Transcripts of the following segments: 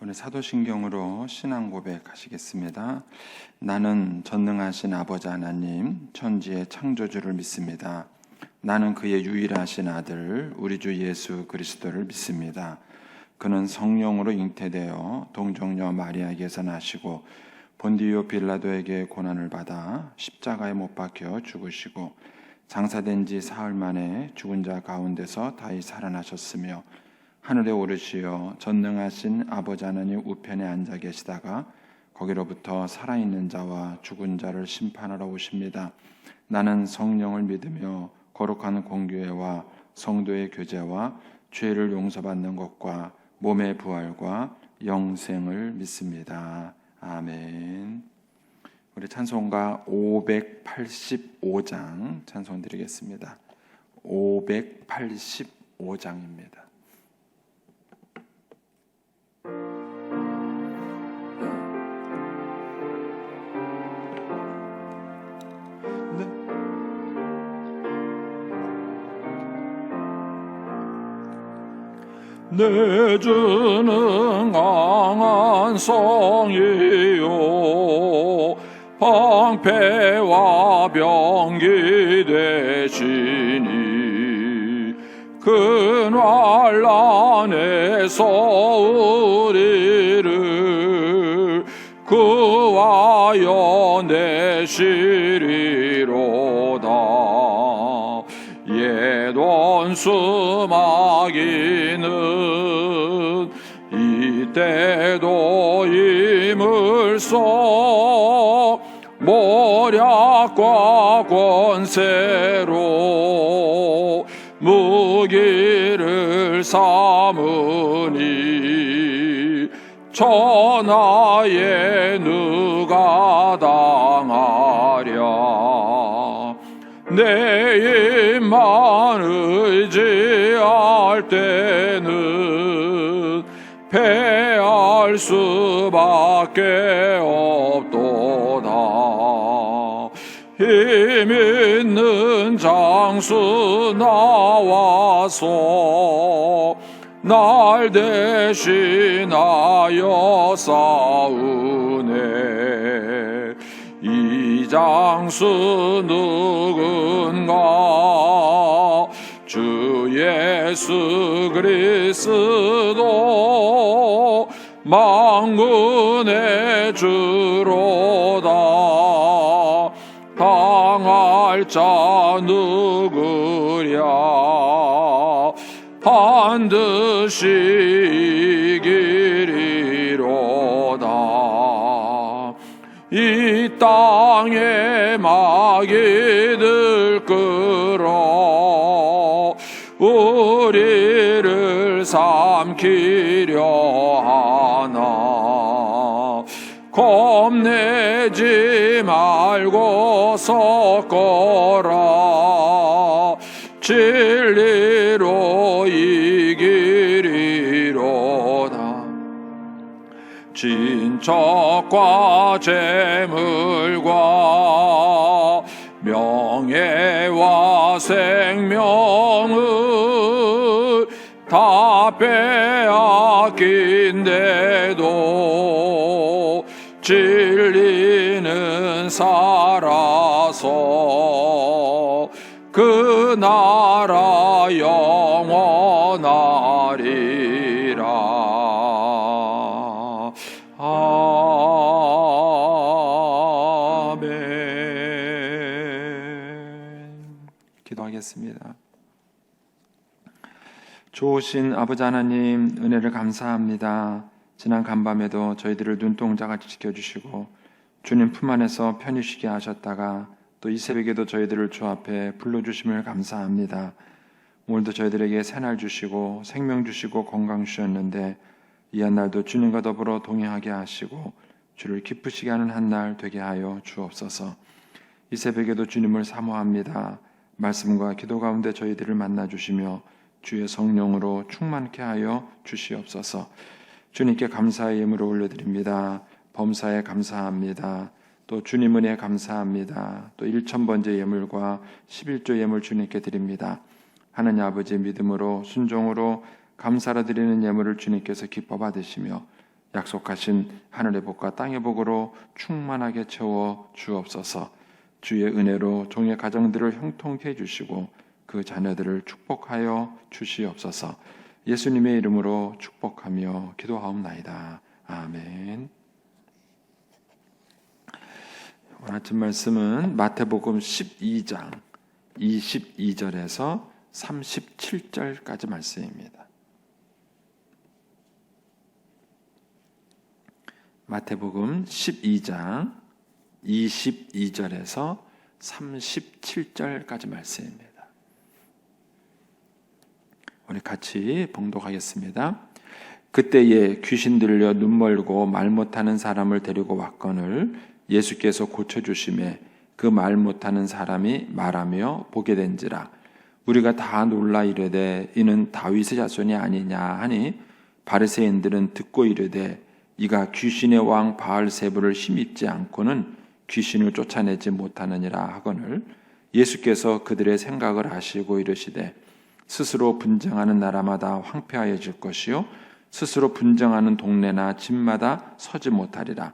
오늘 사도신경으로 신앙 고백하시겠습니다. 나는 전능하신 아버지 하나님, 천지의 창조주를 믿습니다. 나는 그의 유일하신 아들, 우리 주 예수 그리스도를 믿습니다. 그는 성령으로 잉태되어 동정녀 마리아에게서 나시고 본디오 빌라도에게 고난을 받아 십자가에 못 박혀 죽으시고 장사된 지 사흘 만에 죽은 자 가운데서 다시 살아나셨으며 하늘에 오르시어 전능하신 아버지 하나님 우편에 앉아 계시다가 거기로부터 살아있는 자와 죽은 자를 심판하러 오십니다. 나는 성령을 믿으며 거룩한 공교회와 성도의 교제와 죄를 용서받는 것과 몸의 부활과 영생을 믿습니다. 아멘. 우리 찬송가 585장 찬송 드리겠습니다. 585장입니다. 내 주는 강한 성이요 방패와 병기 되시니 그 환난에서 우리를 구하여 내시리로다. 옛 원수 마귀는 이때도 이물소 모략과 권세로 무기를 삼으니 천하에 누가 당하랴. 내 입만 의지할 때는 패할 수밖에 없도다. 힘 있는 장수 나와서 날 대신하여 싸우네. 이 장수 누군가? 주 예수 그리스도 만군의 주로다. 당할 자 누구랴? 반드시 이기리로다. 이 땅에 마귀들 끌어 우리를 삼키려 하나. 겁내지 말고 섞어라. 진리로 이기리로다. 친척과 재물과 명예와 생명을 다 빼앗긴데도 진리는 살아서 그 나라 영원하리라. 기도하겠습니다. 좋으신 아버지 하나님, 은혜를 감사합니다. 지난 간밤에도 저희들을 눈동자같이 지켜주시고 주님 품 안에서 편히 쉬게 하셨다가 또 이 새벽에도 저희들을 주 앞에 불러주심을 감사합니다. 오늘도 저희들에게 새날 주시고 생명 주시고 건강 주셨는데 이 한날도 주님과 더불어 동행하게 하시고 주를 기쁘시게 하는 한날 되게 하여 주옵소서. 이 새벽에도 주님을 사모합니다. 말씀과 기도 가운데 저희들을 만나주시며 주의 성령으로 충만케 하여 주시옵소서. 주님께 감사의 예물을 올려드립니다. 범사에 감사합니다. 또 주님 은혜에 감사합니다. 또 1000번째 예물과 11조 예물 주님께 드립니다. 하느님 아버지의 믿음으로 순종으로 감사로 드리는 예물을 주님께서 기뻐 받으시며 약속하신 하늘의 복과 땅의 복으로 충만하게 채워 주옵소서. 주의 은혜로 종의 가정들을 형통케 해주시고 그 자녀들을 축복하여 주시옵소서. 예수님의 이름으로 축복하며 기도하옵나이다. 아멘. 오늘 아침 말씀은 마태복음 12장 22절에서 37절까지 말씀입니다. 마태복음 12장 22절에서 37절까지 말씀입니다. 우리 같이 봉독하겠습니다. 그때에 귀신 들려 눈 멀고 말 못하는 사람을 데리고 왔거늘 예수께서 고쳐주심에 그 말 못하는 사람이 말하며 보게 된지라. 우리가 다 놀라 이르되 이는 다윗의 자손이 아니냐 하니 바리새인들은 듣고 이르되 이가 귀신의 왕 바알세불을 힘입지 않고는 귀신을 쫓아내지 못하느니라 하거늘 예수께서 그들의 생각을 아시고 이르시되 스스로 분쟁하는 나라마다 황폐하여질 것이요 스스로 분쟁하는 동네나 집마다 서지 못하리라.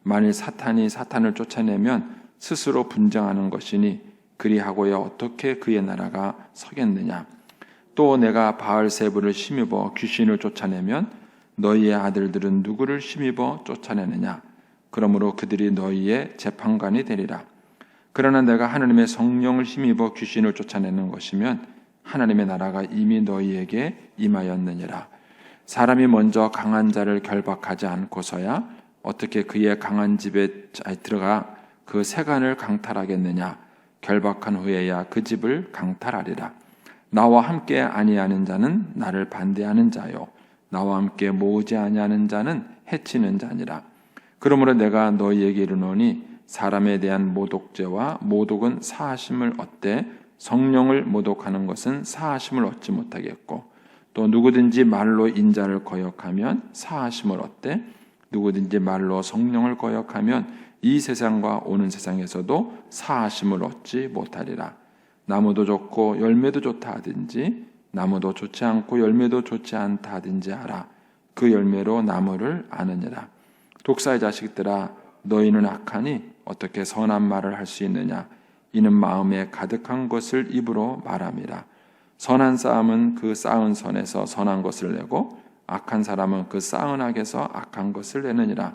만일 사탄이 사탄을 쫓아내면 스스로 분쟁하는 것이니 그리하고야 어떻게 그의 나라가 서겠느냐. 또 내가 바알세불을 힘입어 귀신을 쫓아내면 너희의 아들들은 누구를 힘입어 쫓아내느냐. 그러므로 그들이 너희의 재판관이 되리라. 그러나 내가 하나님의 성령을 힘입어 귀신을 쫓아내는 것이면 하나님의 나라가 이미 너희에게 임하였느니라. 사람이 먼저 강한 자를 결박하지 않고서야 어떻게 그의 강한 집에 들어가 그 세간을 강탈하겠느냐. 결박한 후에야 그 집을 강탈하리라. 나와 함께 아니하는 자는 나를 반대하는 자요 나와 함께 모으지 아니하는 자는 해치는 자니라. 그러므로 내가 너희에게 이르노니 사람에 대한 모독죄와 모독은 사하심을 얻되 성령을 모독하는 것은 사하심을 얻지 못하겠고 또 누구든지 말로 인자를 거역하면 사하심을 얻되 누구든지 말로 성령을 거역하면 이 세상과 오는 세상에서도 사하심을 얻지 못하리라. 나무도 좋고 열매도 좋다 하든지 나무도 좋지 않고 열매도 좋지 않다 하든지 하라. 그 열매로 나무를 아느니라. 독사의 자식들아 너희는 악하니 어떻게 선한 말을 할 수 있느냐. 이는 마음에 가득한 것을 입으로 말함이라. 선한 사람은 그 쌓은 선에서 선한 것을 내고 악한 사람은 그 쌓은 악에서 악한 것을 내느니라.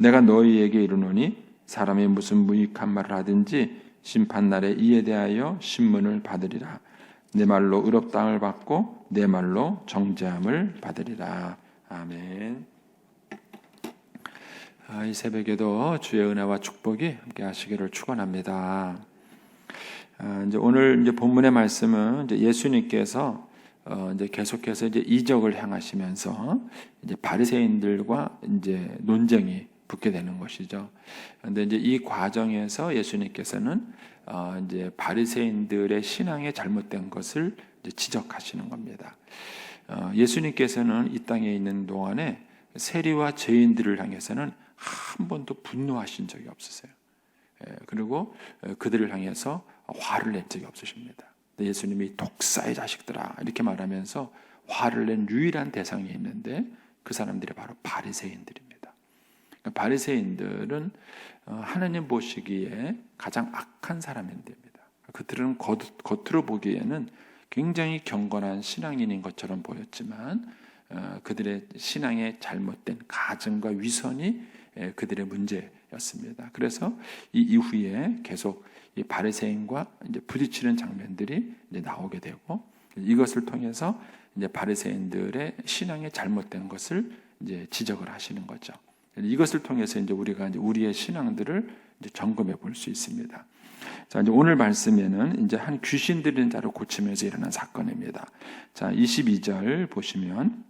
내가 너희에게 이르노니 사람이 무슨 무익한 말을 하든지 심판날에 이에 대하여 신문을 받으리라. 내 말로 의롭다함을 받고 내 말로 정죄함을 받으리라. 아멘. 이 새벽에도 주의 은혜와 축복이 함께 하시기를 축원합니다. 이제 오늘 이제 본문의 말씀은 이제 예수님께서 이제 계속해서 이제 이적을 행하시면서 이제 바리새인들과 이제 논쟁이 붙게 되는 것이죠. 그런데 이제 이 과정에서 예수님께서는 이제 바리새인들의 신앙에 잘못된 것을 이제 지적하시는 겁니다. 예수님께서는 이 땅에 있는 동안에 세리와 죄인들을 향해서는 한 번도 분노하신 적이 없으세요. 그리고 그들을 향해서 화를 낸 적이 없으십니다. 예수님이 독사의 자식들아 이렇게 말하면서 화를 낸 유일한 대상이 있는데 그 사람들이 바로 바리새인들입니다. 그러니까 바리새인들은 하나님 보시기에 가장 악한 사람들입니다. 그들은 겉으로 보기에는 굉장히 경건한 신앙인인 것처럼 보였지만 그들의 신앙의 잘못된 가증과 위선이 그들의 문제였습니다. 그래서 이 이후에 계속 이 바리새인과 이제 부딪히는 장면들이 이제 나오게 되고 이것을 통해서 이제 바리새인들의 신앙의 잘못된 것을 이제 지적을 하시는 거죠. 이것을 통해서 이제 우리가 이제 우리의 신앙들을 이제 점검해 볼 수 있습니다. 자, 이제 오늘 말씀에는 이제 한 귀신 들린 자를 고치면서 일어난 사건입니다. 자, 22절 보시면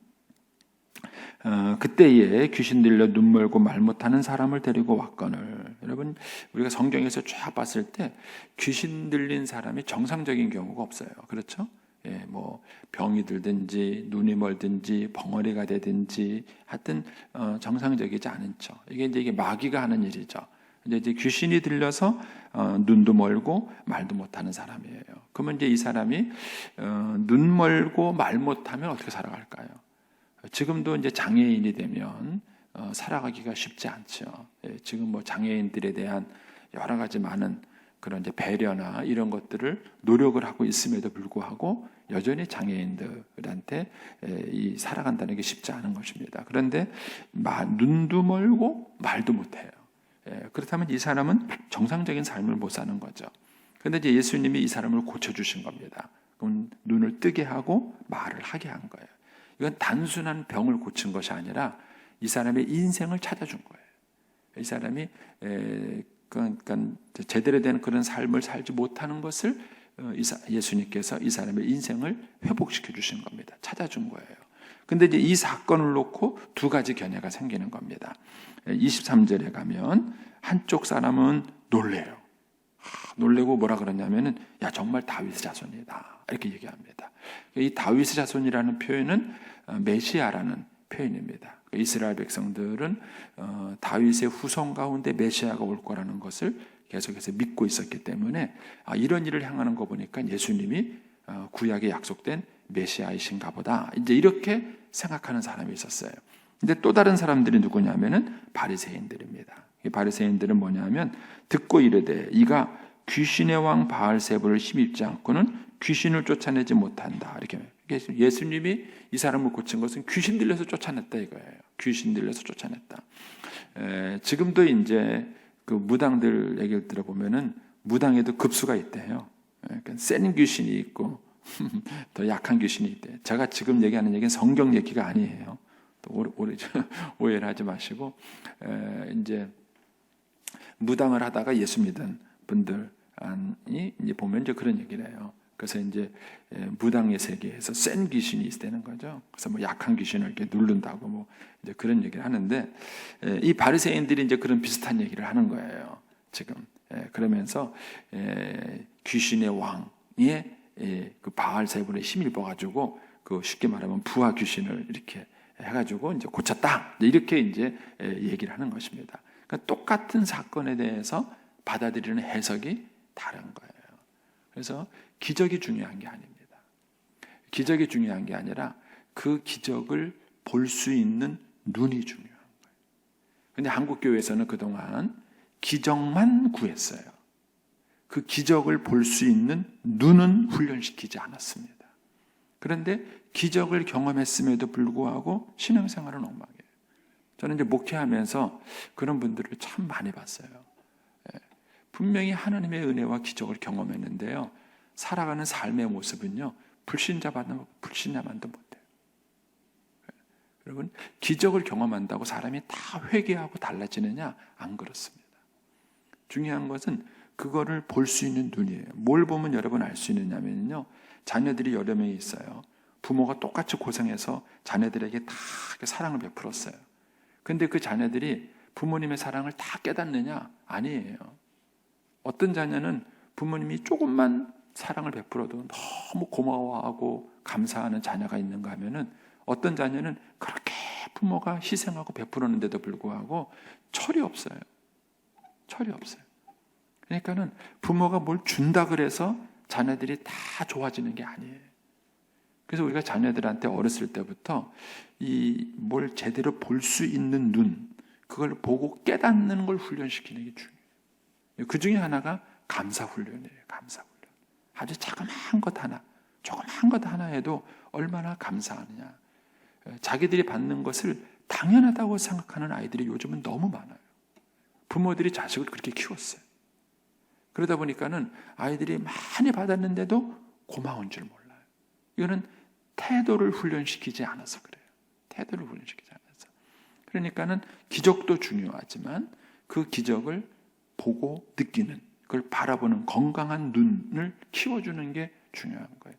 그때에 귀신 들려 눈 멀고 말 못하는 사람을 데리고 왔거늘. 여러분 우리가 성경에서 쫙 봤을 때 귀신 들린 사람이 정상적인 경우가 없어요. 그렇죠? 예, 뭐 병이 들든지 눈이 멀든지 벙어리가 되든지 하여튼 정상적이지 않죠. 이게 마귀가 하는 일이죠. 이제 귀신이 들려서 눈도 멀고 말도 못하는 사람이에요. 그러면 이제 이 사람이 눈 멀고 말 못하면 어떻게 살아갈까요? 지금도 이제 장애인이 되면 살아가기가 쉽지 않죠. 지금 뭐 장애인들에 대한 여러 가지 많은 그런 이제 배려나 이런 것들을 노력을 하고 있음에도 불구하고 여전히 장애인들한테 이 살아간다는 게 쉽지 않은 것입니다. 그런데 눈도 멀고 말도 못해요. 그렇다면 이 사람은 정상적인 삶을 못 사는 거죠. 그런데 이제 예수님이 이 사람을 고쳐주신 겁니다. 그럼 눈을 뜨게 하고 말을 하게 한 거예요. 이건 단순한 병을 고친 것이 아니라 이 사람의 인생을 찾아준 거예요. 이 사람이 그러니까 제대로 된 그런 삶을 살지 못하는 것을 예수님께서 이 사람의 인생을 회복시켜 주신 겁니다. 찾아준 거예요. 근데 이제 이 사건을 놓고 두 가지 견해가 생기는 겁니다. 23절에 가면 한쪽 사람은 놀래요. 놀래고 뭐라 그러냐면은 야 정말 다윗의 자손이다 이렇게 얘기합니다. 이 다윗의 자손이라는 표현은 메시아라는 표현입니다. 이스라엘 백성들은 다윗의 후손 가운데 메시아가 올 거라는 것을 계속해서 믿고 있었기 때문에 이런 일을 행하는 거 보니까 예수님이 구약에 약속된 메시아이신가 보다 이제 이렇게 생각하는 사람이 있었어요. 근데 또 다른 사람들이 누구냐면은 바리새인들입니다. 이 바리새인들은 뭐냐면 듣고 이르되 이가 귀신의 왕 바알세불을 힘입지 않고는 귀신을 쫓아내지 못한다. 이렇게 예수님이 이 사람을 고친 것은 귀신 들려서 쫓아냈다 이거예요. 귀신 들려서 쫓아냈다. 지금도 이제 그 무당들 얘기를 들어보면은 무당에도 급수가 있대요. 그러니까 센 귀신이 있고 더 약한 귀신이 있대. 제가 지금 얘기하는 얘기는 성경 얘기가 아니에요. 또 오해를 하지 마시고 이제 무당을 하다가 예수 믿은 분들이 이제 보면 이제 그런 얘기를 해요. 그래서 이제 무당의 세계에서 센 귀신이 있다는 거죠. 그래서 뭐 약한 귀신을 이렇게 누른다고 뭐 이제 그런 얘기를 하는데 이 바리새인들이 이제 그런 비슷한 얘기를 하는 거예요. 지금 그러면서 귀신의 왕의 그 바알세불에 힘입어 가지고 그 쉽게 말하면 부하 귀신을 이렇게 해가지고 이제 고쳤다 이렇게 이제 얘기를 하는 것입니다. 그러니까 똑같은 사건에 대해서 받아들이는 해석이 다른 거예요. 그래서 기적이 중요한 게 아닙니다. 기적이 중요한 게 아니라 그 기적을 볼 수 있는 눈이 중요한 거예요. 그런데 한국 교회에서는 그동안 기적만 구했어요. 그 기적을 볼 수 있는 눈은 훈련시키지 않았습니다. 그런데 기적을 경험했음에도 불구하고 신앙생활은 엉망이에요. 저는 이제 목회하면서 그런 분들을 참 많이 봤어요. 분명히 하나님의 은혜와 기적을 경험했는데요. 살아가는 삶의 모습은요. 불신자만도 못해요. 여러분, 기적을 경험한다고 사람이 다 회개하고 달라지느냐? 안 그렇습니다. 중요한 것은 그거를 볼 수 있는 눈이에요. 뭘 보면 여러분 알 수 있느냐면요. 자녀들이 여러 명이 있어요. 부모가 똑같이 고생해서 자녀들에게 다 사랑을 베풀었어요. 근데 그 자녀들이 부모님의 사랑을 다 깨닫느냐? 아니에요. 어떤 자녀는 부모님이 조금만 사랑을 베풀어도 너무 고마워하고 감사하는 자녀가 있는가 하면은 어떤 자녀는 그렇게 부모가 희생하고 베풀었는데도 불구하고 철이 없어요. 철이 없어요. 그러니까는 부모가 뭘 준다 그래서 자녀들이 다 좋아지는 게 아니에요. 그래서 우리가 자녀들한테 어렸을 때부터 이 뭘 제대로 볼 수 있는 눈, 그걸 보고 깨닫는 걸 훈련시키는 게 중요해요. 그 중에 하나가 감사 훈련이에요. 감사 훈련. 아주 자그마한 것 하나, 조그마한 것 하나에도 얼마나 감사하느냐. 자기들이 받는 것을 당연하다고 생각하는 아이들이 요즘은 너무 많아요. 부모들이 자식을 그렇게 키웠어요. 그러다 보니까는 아이들이 많이 받았는데도 고마운 줄 몰라요. 이거는 태도를 훈련시키지 않아서 그래요. 태도를 훈련시키지 않아서. 그러니까는 기적도 중요하지만 그 기적을 보고 느끼는, 그걸 바라보는 건강한 눈을 키워주는 게 중요한 거예요.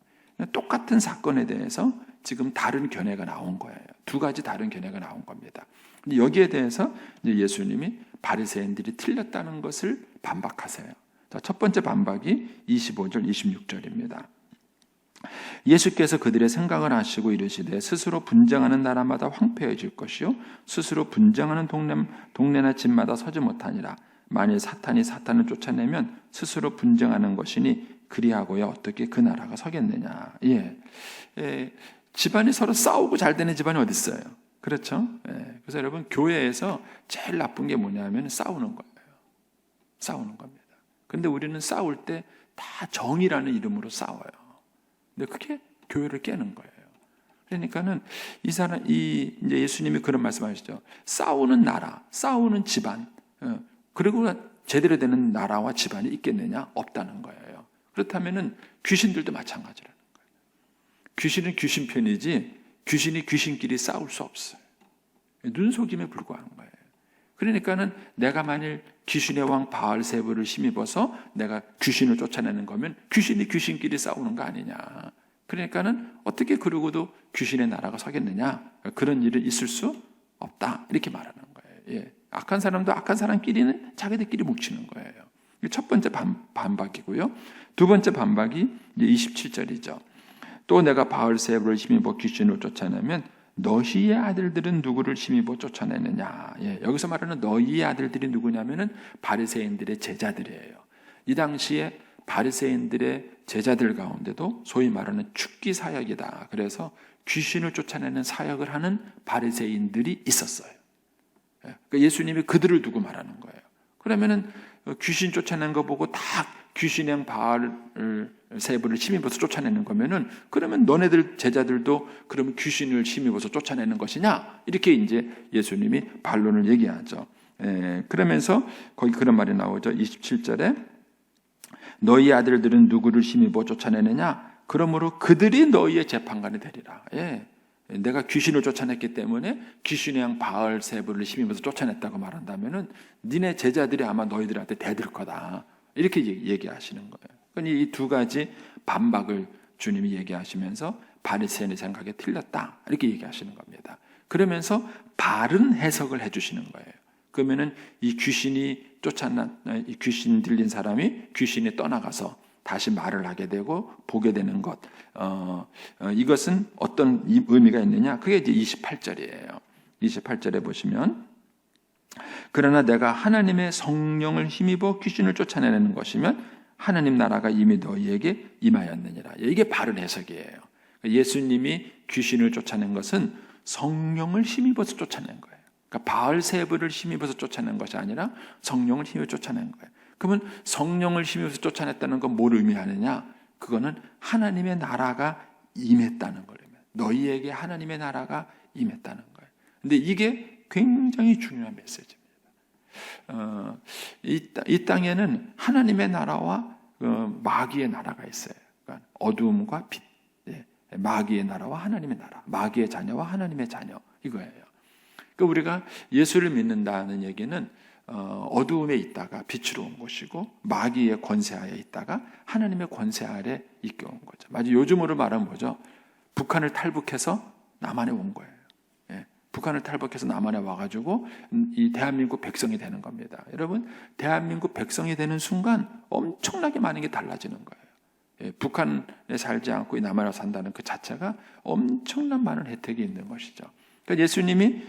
똑같은 사건에 대해서 지금 다른 견해가 나온 거예요. 두 가지 다른 견해가 나온 겁니다. 근데 여기에 대해서 이제 예수님이 바리새인들이 틀렸다는 것을 반박하세요. 자, 첫 번째 반박이 25절, 26절입니다. 예수께서 그들의 생각을 아시고 이르시되 스스로 분쟁하는 나라마다 황폐해질 것이요 스스로 분쟁하는 동네나 집마다 서지 못하니라. 만일 사탄이 사탄을 쫓아내면 스스로 분쟁하는 것이니 그리하고야 어떻게 그 나라가 서겠느냐. 집안이 서로 싸우고 잘 되는 집안이 어디 있어요? 그렇죠? 예. 그래서 여러분, 교회에서 제일 나쁜 게 뭐냐면 싸우는 거예요. 싸우는 겁니다. 근데 우리는 싸울 때 다 정의라는 이름으로 싸워요. 근데 그게 교회를 깨는 거예요. 그러니까는 이제 예수님이 그런 말씀하시죠. 싸우는 나라, 싸우는 집안, 그리고 제대로 되는 나라와 집안이 있겠느냐? 없다는 거예요. 그렇다면은 귀신들도 마찬가지라는 거예요. 귀신은 귀신 편이지 귀신이 귀신끼리 싸울 수 없어요. 눈속임에 불과한 거예요. 그러니까는 내가 만일 귀신의 왕 바알세불을 힘입어서 내가 귀신을 쫓아내는 거면 귀신이 귀신끼리 싸우는 거 아니냐. 그러니까는 어떻게 그러고도 귀신의 나라가 서겠느냐. 그런 일은 있을 수 없다. 이렇게 말하는 거예요. 예. 악한 사람도 악한 사람끼리는 자기들끼리 뭉치는 거예요. 첫 번째 반박이고요. 두 번째 반박이 이제 27절이죠. 또 내가 바알세불을 힘입어 귀신을 쫓아내면 너희의 아들들은 누구를 힘입어 쫓아내느냐. 예, 여기서 말하는 너희의 아들들이 누구냐면은 바리새인들의 제자들이에요. 이 당시에 바리새인들의 제자들 가운데도 소위 말하는 축기 사역이다. 그래서 귀신을 쫓아내는 사역을 하는 바리새인들이 있었어요. 예, 그러니까 예수님이 그들을 두고 말하는 거예요. 그러면은 귀신 쫓아내는 거 보고 다 귀신의 바알세불을 힘입어서 쫓아내는 거면은 그러면 너네들 제자들도 그러면 귀신을 힘입어서 쫓아내는 것이냐? 이렇게 이제 예수님이 반론을 얘기하죠. 그러면서 거기 그런 말이 나오죠. 27절에 너희 아들들은 누구를 힘입어 쫓아내느냐? 그러므로 그들이 너희의 재판관이 되리라. 예. 내가 귀신을 쫓아냈기 때문에 귀신의 양 바알세불을 힘입어서 쫓아냈다고 말한다면은 니네 제자들이 아마 너희들한테 대들 거다. 이렇게 얘기하시는 거예요. 이 두 가지 반박을 주님이 얘기하시면서 바리새인의 생각에 틀렸다. 이렇게 얘기하시는 겁니다. 그러면서 바른 해석을 해주시는 거예요. 그러면은 이 귀신이 이 귀신 들린 사람이 귀신이 떠나가서 다시 말을 하게 되고 보게 되는 것. 이것은 어떤 의미가 있느냐? 그게 이제 28절이에요. 28절에 보시면 그러나 내가 하나님의 성령을 힘입어 귀신을 쫓아내는 것이면 하나님 나라가 이미 너희에게 임하였느니라. 이게 바른 해석이에요. 예수님이 귀신을 쫓아낸 것은 성령을 힘입어서 쫓아낸 거예요. 그러니까 바알세불을 힘입어서 쫓아낸 것이 아니라 성령을 힘입어 쫓아낸 거예요. 그러면 성령을 힘입어서 쫓아냈다는 건 뭘 의미하느냐? 그거는 하나님의 나라가 임했다는 거예요. 너희에게 하나님의 나라가 임했다는 거예요. 근데 이게 굉장히 중요한 메시지입니다. 이 땅에는 하나님의 나라와 마귀의 나라가 있어요. 그러니까 어두움과 빛, 마귀의 나라와 하나님의 나라, 마귀의 자녀와 하나님의 자녀 이거예요. 그러니까 우리가 예수를 믿는다는 얘기는 어두움에 있다가 빛으로 온 것이고 마귀의 권세하에 있다가 하나님의 권세 아래 있게 온 거죠. 마치 요즘으로 말하면 뭐죠? 북한을 탈북해서 남한에 온 거예요. 북한을 탈북해서 남한에 와가지고 이 대한민국 백성이 되는 겁니다. 여러분, 대한민국 백성이 되는 순간 엄청나게 많은 게 달라지는 거예요. 북한에 살지 않고 이 남한에 산다는 그 자체가 엄청난 많은 혜택이 있는 것이죠. 그러니까 예수님이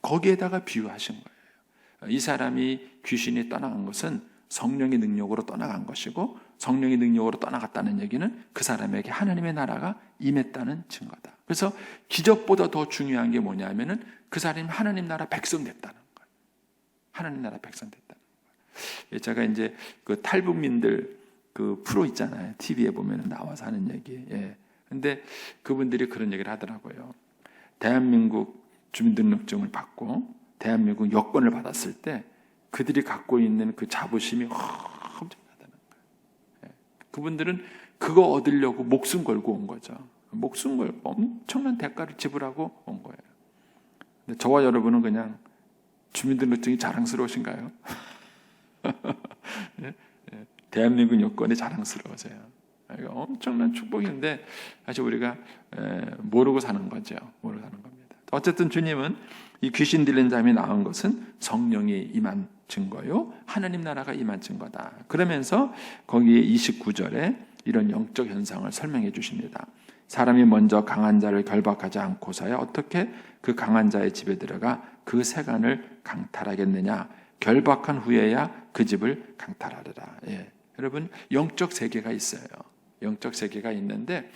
거기에다가 비유하신 거예요. 이 사람이 귀신이 떠나간 것은 성령의 능력으로 떠나간 것이고 성령의 능력으로 떠나갔다는 얘기는 그 사람에게 하나님의 나라가 임했다는 증거다. 그래서 기적보다 더 중요한 게 뭐냐면은 그 사람이 하나님 나라 백성 됐다는 거예요. 하나님 나라 백성 됐다는 거예요. 제가 이제 그 탈북민들 그 프로 있잖아요. TV에 보면 나와서 하는 얘기. 근데 그분들이 그런 얘기를 하더라고요. 대한민국 주민등록증을 받고 대한민국 여권을 받았을 때 그들이 갖고 있는 그 자부심이 엄청나다는 거예요. 그분들은 그거 얻으려고 목숨 걸고 온 거죠. 목숨 걸고 엄청난 대가를 지불하고 온 거예요. 근데 저와 여러분은 그냥 주민등록증이 자랑스러우신가요? 대한민국 여권이 자랑스러우세요. 이거 엄청난 축복인데 사실 우리가 모르고 사는 거죠. 모르고 사는 겁니다. 어쨌든 주님은 이 귀신 들린 사람이 나온 것은 성령이 임한 증거요, 하나님 나라가 임한 증거다. 그러면서 거기에 29절에 이런 영적 현상을 설명해 주십니다. 사람이 먼저 강한 자를 결박하지 않고서야 어떻게 그 강한 자의 집에 들어가 그 세간을 강탈하겠느냐. 결박한 후에야 그 집을 강탈하리라. 여러분, 영적 세계가 있어요. 영적 세계가 있는데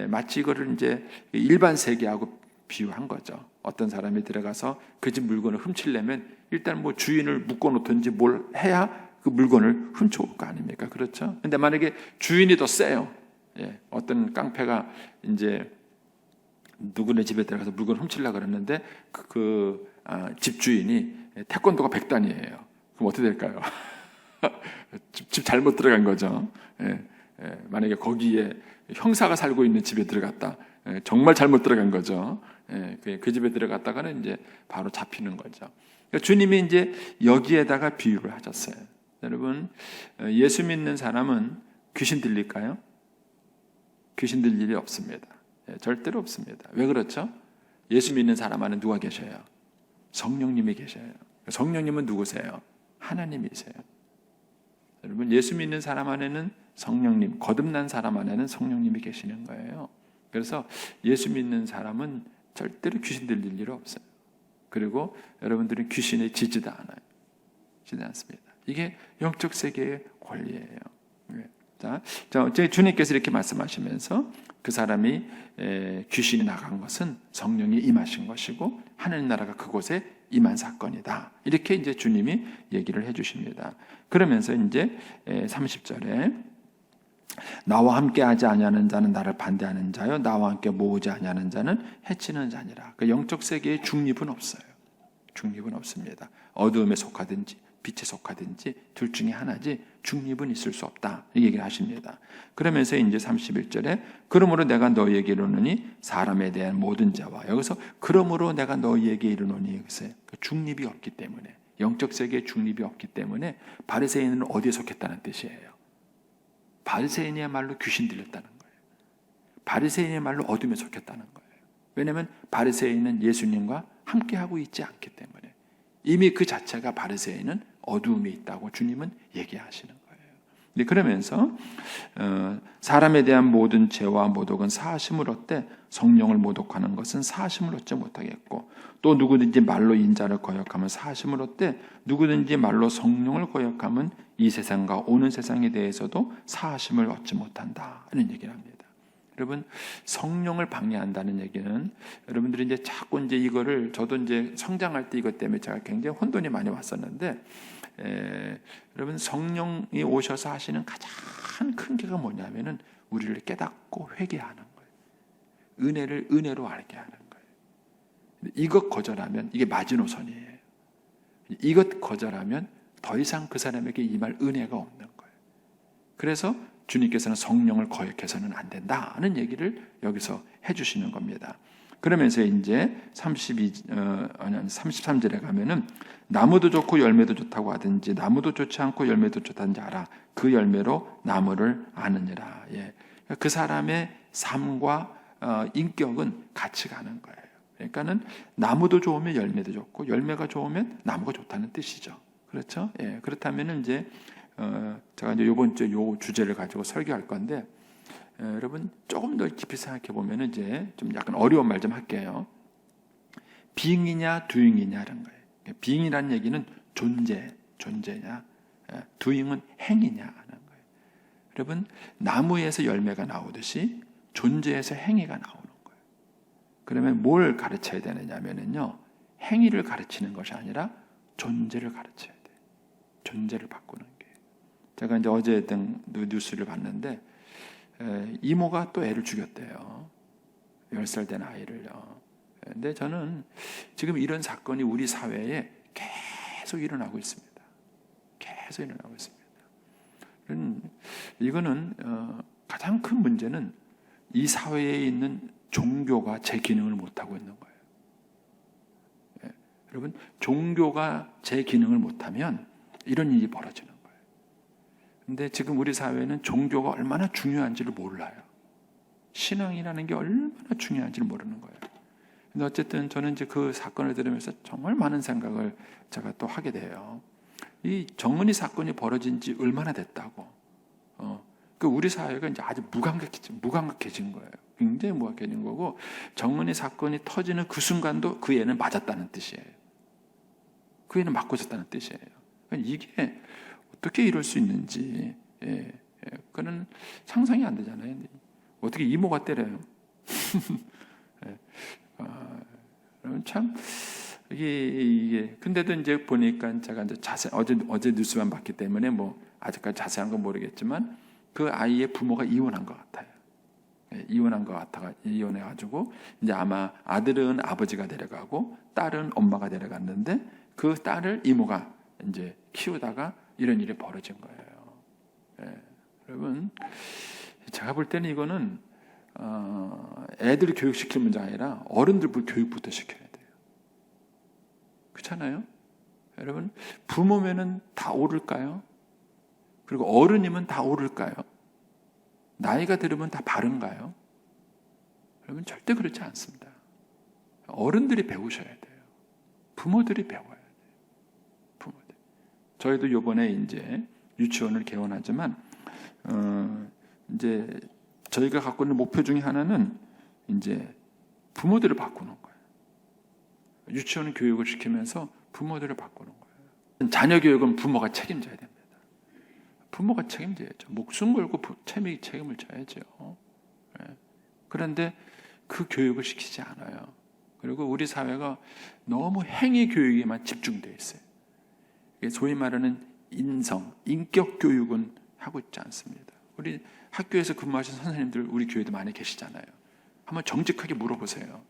마치 이거를 이제 일반 세계하고 비유한 거죠. 어떤 사람이 들어가서 그 집 물건을 훔치려면 일단 뭐 주인을 묶어놓든지 뭘 해야 그 물건을 훔쳐올 거 아닙니까? 그렇죠? 근데 만약에 주인이 더 세요. 어떤 깡패가 이제 누구네 집에 들어가서 물건을 훔치려고 그랬는데 집 주인이 태권도가 100단이에요. 그럼 어떻게 될까요? 집 잘못 들어간 거죠. 만약에 거기에 형사가 살고 있는 집에 들어갔다. 정말 잘못 들어간 거죠. 그 집에 들어갔다가는 이제 바로 잡히는 거죠. 그러니까 주님이 이제 여기에다가 비유를 하셨어요. 여러분, 예수 믿는 사람은 귀신 들릴까요? 귀신 들릴 일이 없습니다. 절대로 없습니다. 왜 그렇죠? 예수 믿는 사람 안에 누가 계셔요? 성령님이 계셔요. 성령님은 누구세요? 하나님이세요. 여러분, 예수 믿는 사람 안에는 성령님, 거듭난 사람 안에는 성령님이 계시는 거예요. 그래서 예수 믿는 사람은 절대로 귀신 들릴 일 없어요. 그리고 여러분들은 귀신에 지지도 않아요. 지지 않습니다. 이게 영적 세계의 권리예요. 자, 주님께서 이렇게 말씀하시면서 그 사람이 귀신이 나간 것은 성령이 임하신 것이고 하늘 나라가 그곳에 임한 사건이다. 이렇게 이제 주님이 얘기를 해주십니다. 그러면서 이제 30절에 나와 함께 하지 아니하는 자는 나를 반대하는 자요 나와 함께 모으지 아니하는 자는 해치는 자니라. 그 영적 세계에 중립은 없어요. 중립은 없습니다. 어두움에 속하든지 빛에 속하든지 둘 중에 하나지 중립은 있을 수 없다. 이 얘기를 하십니다. 그러면서 이제 31절에 그러므로 내가 너희에게 이르노니 사람에 대한 모든 자와 여기서 그러므로 내가 너희에게 이르노니 여기서 중립이 없기 때문에 영적 세계에 중립이 없기 때문에 바리새인은 어디에 속했다는 뜻이에요. 바리새인이야말로 귀신 들렸다는 거예요. 바리새인이야말로 어둠에 속했다는 거예요. 왜냐하면 바리새인은 예수님과 함께하고 있지 않기 때문에 이미 그 자체가 바리새인은 어두움에 있다고 주님은 얘기하시는 거예요. 그러면서 사람에 대한 모든 죄와 모독은 사하심을 얻되 성령을 모독하는 것은 사하심을 얻지 못하겠고 또 누구든지 말로 인자를 거역하면 사하심을 얻되 누구든지 말로 성령을 거역하면 이 세상과 오는 세상에 대해서도 사하심을 얻지 못한다 하는 얘기를 합니다. 여러분, 성령을 방해한다는 얘기는 여러분들이 이제 자꾸 이제 이거를 저도 이제 성장할 때 이것 때문에 제가 굉장히 혼돈이 많이 왔었는데 여러분 성령이 오셔서 하시는 가장 큰 게가 뭐냐면은 우리를 깨닫고 회개하는 거예요. 은혜를 은혜로 알게 하는 거예요. 이것 거절하면 이게 마지노선이에요. 이것 거절하면 더 이상 그 사람에게 임할 은혜가 없는 거예요. 그래서 주님께서는 성령을 거역해서는 안 된다는 얘기를 여기서 해주시는 겁니다. 그러면서 이제 33절에 가면은 나무도 좋고 열매도 좋다고 하든지 나무도 좋지 않고 열매도 좋다든지 알아. 그 열매로 나무를 아느니라. 그 사람의 삶과 인격은 같이 가는 거예요. 그러니까는 나무도 좋으면 열매도 좋고 열매가 좋으면 나무가 좋다는 뜻이죠. 그렇죠? 그렇다면은 이제 제가 이제 이번 주 요 주제를 가지고 설교할 건데 여러분 조금 더 깊이 생각해 보면 이제 좀 약간 어려운 말 좀 할게요. being이냐 doing이냐라는 거예요. being이라는 얘기는 존재냐, doing은 행위냐 하는 거예요. 여러분 나무에서 열매가 나오듯이 존재에서 행위가 나오는 거예요. 그러면 뭘 가르쳐야 되느냐면요, 행위를 가르치는 것이 아니라 존재를 가르쳐야 돼요. 존재를 바꾸는 게. 제가 이제 어제 뉴스를 봤는데 이모가 또 애를 죽였대요. 10살 된 아이를요. 근데 저는 지금 이런 사건이 우리 사회에 계속 일어나고 있습니다. 계속 일어나고 있습니다. 이거는 가장 큰 문제는 이 사회에 있는 종교가 제 기능을 못하고 있는 거예요. 여러분, 종교가 제 기능을 못하면 이런 일이 벌어지는 거예요. 근데 지금 우리 사회는 종교가 얼마나 중요한지를 몰라요. 신앙이라는 게 얼마나 중요한지를 모르는 거예요. 근데 어쨌든 저는 이제 그 사건을 들으면서 정말 많은 생각을 제가 또 하게 돼요. 이 정은이 사건이 벌어진 지 얼마나 됐다고. 그 우리 사회가 이제 아주 무감각해진 거예요. 굉장히 무감각해진 거고, 정은이 사건이 터지는 그 순간도 그 애는 맞았다는 뜻이에요. 그 애는 맞고 있었다는 뜻이에요. 이게 어떻게 이럴 수 있는지, 그는 상상이 안 되잖아요. 어떻게 이모가 때려요? 참 이게 근데도 이제 보니까 제가 이제 어제 뉴스만 봤기 때문에 뭐 아직까지 자세한 건 모르겠지만 그 아이의 부모가 이혼한 것 같아요. 이혼한 것 같아가 이혼해가지고 이제 아마 아들은 아버지가 데려가고 딸은 엄마가 데려갔는데 그 딸을 이모가 이제 키우다가 이런 일이 벌어진 거예요. 여러분, 제가 볼 때는 이거는 애들을 교육시킬 문제가 아니라 어른들 교육부터 시켜야 돼요. 그렇잖아요? 여러분, 부모면은 다 옳을까요? 그리고 어른이면 다 옳을까요? 나이가 들으면 다 바른가요? 여러분, 절대 그렇지 않습니다. 어른들이 배우셔야 돼요. 부모들이 배워야 돼요. 부모들. 저희도 이번에 이제 유치원을 개원하지만 이제 저희가 갖고 있는 목표 중에 하나는 이제 부모들을 바꾸는 거예요. 유치원 교육을 시키면서 부모들을 바꾸는 거예요. 자녀 교육은 부모가 책임져야 됩니다. 부모가 책임져야죠. 목숨 걸고 책임을 져야죠. 그런데 그 교육을 시키지 않아요. 그리고 우리 사회가 너무 행위 교육에만 집중되어 있어요. 소위 말하는 인격 교육은 하고 있지 않습니다. 우리 학교에서 근무하신 선생님들 우리 교회도 많이 계시잖아요. 한번 정직하게 물어보세요.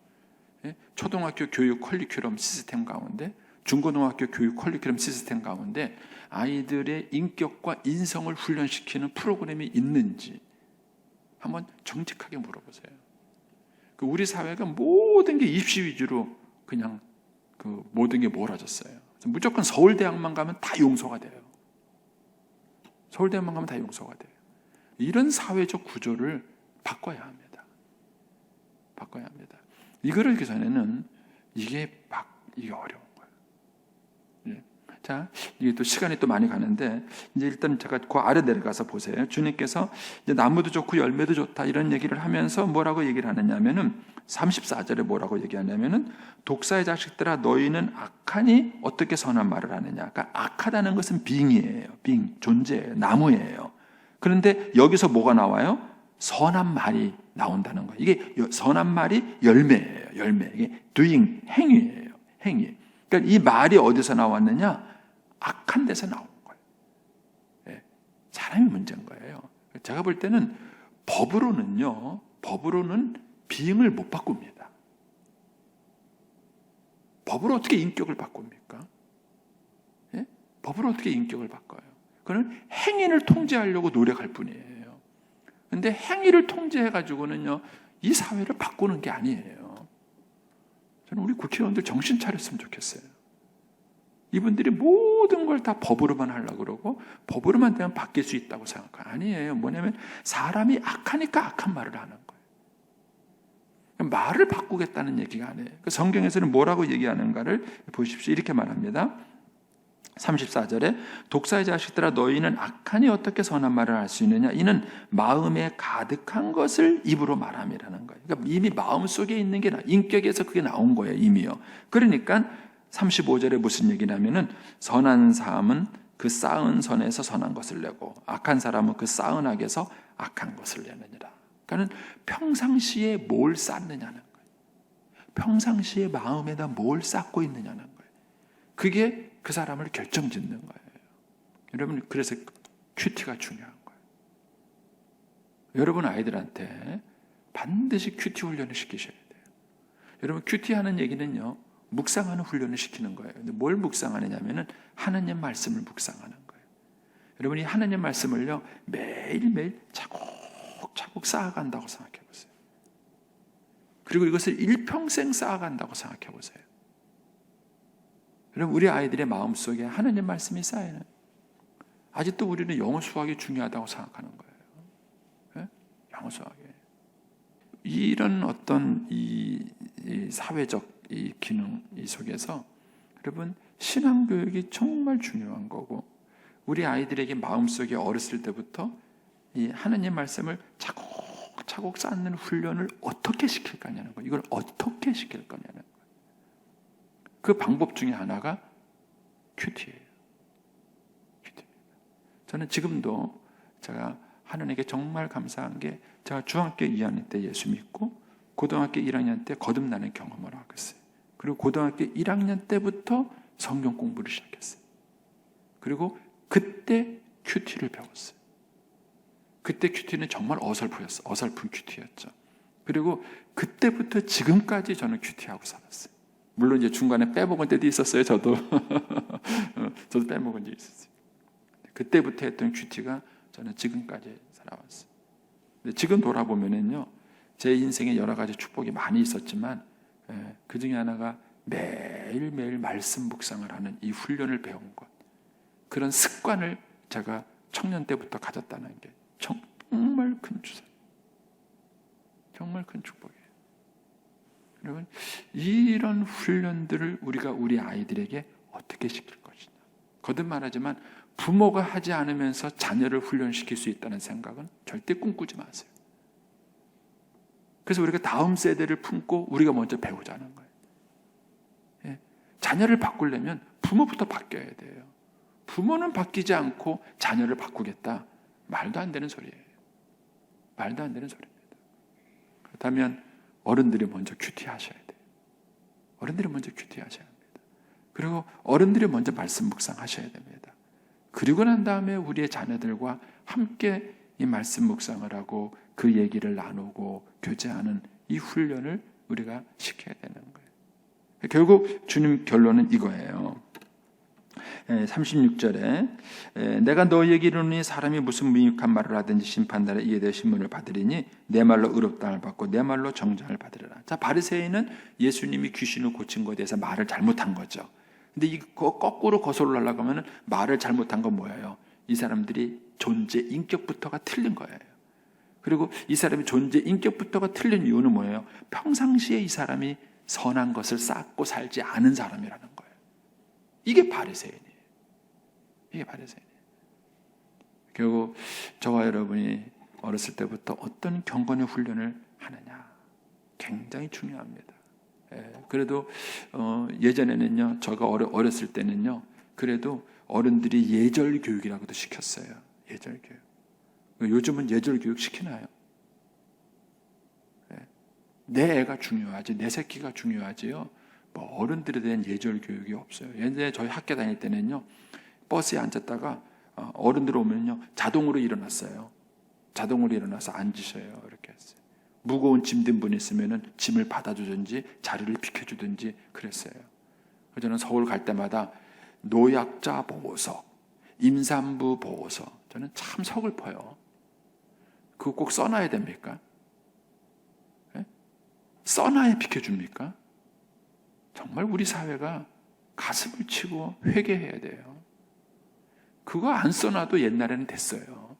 초등학교 교육 커리큘럼 시스템 가운데, 중고등학교 교육 커리큘럼 시스템 가운데 아이들의 인격과 인성을 훈련시키는 프로그램이 있는지 한번 정직하게 물어보세요. 우리 사회가 모든 게 입시 위주로 그냥 모든 게 몰아졌어요. 무조건 서울대학만 가면 다 용서가 돼요. 서울대학만 가면 다 용서가 돼요. 이런 사회적 구조를 바꿔야 합니다. 바꿔야 합니다. 이거를 하기 전에는 이게 어려운 거예요. 자, 이게 또 시간이 또 많이 가는데, 이제 일단 제가 그 아래 내려가서 보세요. 주님께서 이제 나무도 좋고 열매도 좋다 이런 얘기를 하면서 뭐라고 얘기를 하느냐면은 34절에 뭐라고 얘기하냐면은 독사의 자식들아 너희는 악하니 어떻게 선한 말을 하느냐. 그러니까 악하다는 것은 빙이에요. 존재예요. 나무예요. 그런데 여기서 뭐가 나와요? 선한 말이 나온다는 거예요. 이게 선한 말이 열매예요. 열매. 이게 doing, 행위예요. 행위. 그러니까 이 말이 어디서 나왔느냐? 악한 데서 나온 거예요. 사람이 문제인 거예요. 제가 볼 때는 법으로는 비응을 못 바꿉니다. 법으로 어떻게 인격을 바꿉니까? 법으로 어떻게 인격을 바꿔요? 그는 행위를 통제하려고 노력할 뿐이에요. 그런데 행위를 통제해가지고는요, 이 사회를 바꾸는 게 아니에요. 저는 우리 국회의원들 정신 차렸으면 좋겠어요. 이분들이 모든 걸 다 법으로만 하려고 그러고 법으로만 되면 바뀔 수 있다고 생각해요. 아니에요. 뭐냐면 사람이 악하니까 악한 말을 하는 거예요. 말을 바꾸겠다는 얘기가 아니에요. 성경에서는 뭐라고 얘기하는가를 보십시오. 이렇게 말합니다. 34절에 독사의 자식들아 너희는 악하니 어떻게 선한 말을 할 수 있느냐. 이는 마음에 가득한 것을 입으로 말함이라는 거예요. 그러니까 이미 마음속에 있는 게 인격에서 그게 나온 거예요. 이미요. 그러니까 35절에 무슨 얘기냐면은 선한 사람은 그 쌓은 선에서 선한 것을 내고 악한 사람은 그 쌓은 악에서 악한 것을 내느니라. 그러니까 평상시에 뭘 쌓느냐는 거예요. 평상시에 마음에다 뭘 쌓고 있느냐는 거예요. 그게 그 사람을 결정짓는 거예요. 여러분, 그래서 큐티가 중요한 거예요. 여러분 아이들한테 반드시 큐티 훈련을 시키셔야 돼요. 여러분, 큐티하는 얘기는요, 묵상하는 훈련을 시키는 거예요. 근데 뭘 묵상하느냐면은 하나님 말씀을 묵상하는 거예요. 여러분이 하나님 말씀을요, 매일매일 차곡차곡 쌓아간다고 생각해 보세요. 그리고 이것을 일평생 쌓아간다고 생각해 보세요. 여러분, 우리 아이들의 마음속에 하나님 말씀이 쌓이는, 아직도 우리는 영어 수학이 중요하다고 생각하는 거예요. 네? 영어 수학이. 이런 어떤 이 사회적 이 기능 이 속에서 여러분 신앙교육이 정말 중요한 거고, 우리 아이들에게 마음속에 어렸을 때부터 이 하나님 말씀을 차곡차곡 쌓는 훈련을 어떻게 시킬 거냐는 거예요. 이걸 어떻게 시킬 거냐는 거예요. 그 방법 중에 하나가 큐티예요. 저는 지금도 제가 하나님께 정말 감사한 게, 제가 중학교 2학년 때 예수 믿고 고등학교 1학년 때 거듭나는 경험을 하고 있어요. 그리고 고등학교 1학년 때부터 성경 공부를 시작했어요. 그리고 그때 큐티를 배웠어요. 그때 큐티는 정말 어설픈 큐티였죠. 그리고 그때부터 지금까지 저는 큐티하고 살았어요. 물론 이제 중간에 빼먹은 때도 있었어요. 저도 빼먹은 적이 있었어요. 그때부터 했던 큐티가 저는 지금까지 살아왔어요. 근데 지금 돌아보면은요, 제 인생에 여러 가지 축복이 많이 있었지만 그 중에 하나가 매일매일 말씀 묵상을 하는 이 훈련을 배운 것, 그런 습관을 제가 청년 때부터 가졌다는 게 정말 큰 주사, 정말 큰 축복이에요. 여러분, 이런 훈련들을 우리가 우리 아이들에게 어떻게 시킬 것이냐. 거듭 말하지만 부모가 하지 않으면서 자녀를 훈련시킬 수 있다는 생각은 절대 꿈꾸지 마세요. 그래서 우리가 다음 세대를 품고 우리가 먼저 배우자는 거예요. 예. 자녀를 바꾸려면 부모부터 바뀌어야 돼요. 부모는 바뀌지 않고 자녀를 바꾸겠다. 말도 안 되는 소리예요. 말도 안 되는 소리입니다. 그렇다면 어른들이 먼저 큐티하셔야 돼요. 어른들이 먼저 큐티하셔야 합니다. 그리고 어른들이 먼저 말씀 묵상하셔야 됩니다. 그리고 난 다음에 우리의 자녀들과 함께 이 말씀 묵상을 하고 그 얘기를 나누고 교제하는 이 훈련을 우리가 시켜야 되는 거예요. 결국 주님 결론은 이거예요. 36절에 내가 너희에게 이르노니 사람이 무슨 미혹한 말을 하든지 심판날에 이에 대해 신문을 받으리니 내 말로 의롭다함을 받고 내 말로 정죄를 받으리라. 자, 바리새인은 예수님이 귀신을 고친 것에 대해서 말을 잘못한 거죠. 근데 이거 거꾸로 거슬러 하려고 하면 말을 잘못한 건 뭐예요? 이 사람들이 존재 인격부터가 틀린 거예요. 그리고 이 사람이 존재 인격부터가 틀린 이유는 뭐예요? 평상시에 이 사람이 선한 것을 쌓고 살지 않은 사람이라는 거예요. 이게 바리새인이에요. 이게 바리새인이에요. 결국 저와 여러분이 어렸을 때부터 어떤 경건의 훈련을 하느냐 굉장히 중요합니다. 그래도 예전에는요, 제가 어렸을 때는요, 그래도 어른들이 예절 교육이라고도 시켰어요. 예절 교육. 요즘은 예절 교육 시키나요? 내 애가 중요하지, 내 새끼가 중요하지요. 뭐 어른들에 대한 예절 교육이 없어요. 예전에 저희 학교 다닐 때는요, 버스에 앉았다가 어른들 오면요, 자동으로 일어났어요. 자동으로 일어나서 앉으셔요. 이렇게 했어요. 무거운 짐 든 분 있으면은 짐을 받아주든지 자리를 비켜주든지 그랬어요. 저는 서울 갈 때마다 노약자 보호석, 임산부 보호석, 저는 참 서글퍼요. 그거 꼭 써놔야 됩니까? 네? 써놔야 비켜줍니까? 정말 우리 사회가 가슴을 치고 회개해야 돼요. 그거 안 써놔도 옛날에는 됐어요.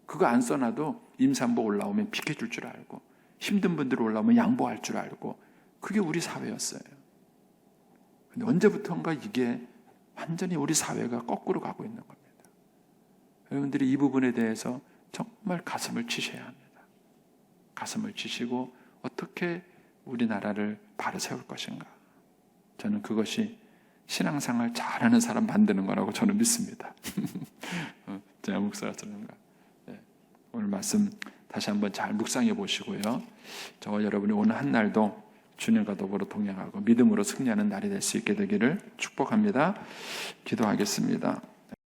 그거 안 써놔도 임산부 올라오면 비켜줄 줄 알고, 힘든 분들 올라오면 양보할 줄 알고, 그게 우리 사회였어요. 근데 언제부턴가 이게 완전히 우리 사회가 거꾸로 가고 있는 겁니다. 여러분들이 이 부분에 대해서 정말 가슴을 치셔야 합니다. 가슴을 치시고 어떻게 우리나라를 바로 세울 것인가. 저는 그것이 신앙생활 잘하는 사람 만드는 거라고 저는 믿습니다. 제가 목사가 그런가. 오늘 말씀 다시 한번 잘 묵상해 보시고요. 저와 여러분이 오늘 한 날도 주님과 더불어 동행하고 믿음으로 승리하는 날이 될 수 있게 되기를 축복합니다. 기도하겠습니다.